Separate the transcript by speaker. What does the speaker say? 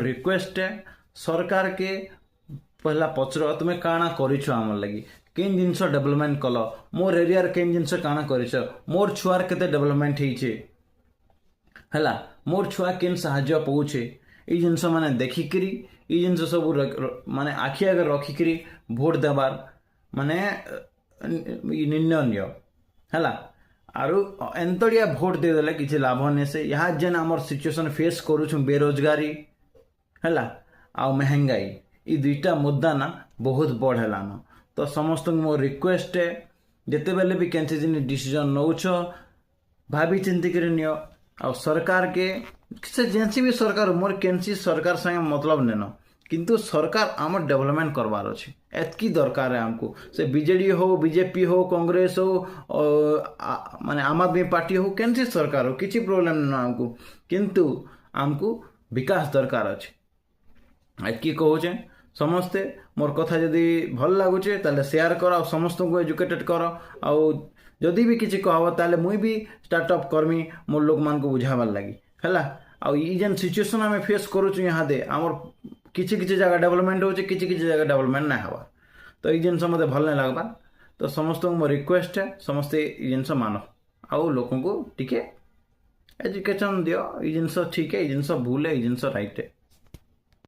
Speaker 1: Request है सरकार के पहला पचर तुम्हें काଣା କରିଛ आमर लगी केन जिनस डेवलपमेंट कल मोर एरिया केन जिनस काଣା କରିଛ मोर छुआर केते डेवलपमेंट ହେଇଛे हैला मोर छुआ केन साहाय्य पाउछे ई जिनस माने देखिकरी ई जिनस सब माने आखि आगे रखिकरी भोट देबार माने निर्णय नियो हैला आरु एंतड़िया भोट देदेले किसी लाभ नहीं से यहाँ जेन आमर सिचुएशन फेस करूँ बेरोजगारी हैला आ महंगाई ये दुईटा मुद्दा ना बहुत बढ़ेलान तो समस्त मो रिक्वेस्ट है जिते बेले भी कैंसी जिन डिसीजन नौछ भाभी चिंती कर नियो आ सरकार के से जेनसी भी सरकार मोर कैंसी सरकार संगे मतलब नेन किंतु सरकार आम डेवलपमेंट करवार अच्छे एतकी दरकार है हमको से बीजेडी हो बीजेपी हो कांग्रेस हो माने आम आदमी पार्टी हो कैंसी सरकार हो किसी प्रोब्लेम ना हमको किंतु हमको विकास दरकार अच्छे एतकी कहूचे समस्ते मोर कथा जदि भल लगुचे ताले शेयर कर आ समस्त को एजुकेटेड कर आ जदि भी किसी कहब ताले मुई भी स्टार्टअप करमी मोर लोक मान को बुझाबार लगी हैला आ जेन सिचुएशन आम फेस करूँ यहाँ दे आमर किसी किसी जगह डेवलपमेंट हो किसी किसी जगह डेवलपमेंट ना हवा तो ये जिनस मत भल नहीं लगवा तो समस्त मो रिक्वेस्ट है समस्ते ये जिनस मान आउ लोक को टिके एजुकेशन दियो ये जिनस ठीक है ये जिनस भूल है ये जिनस राइट है।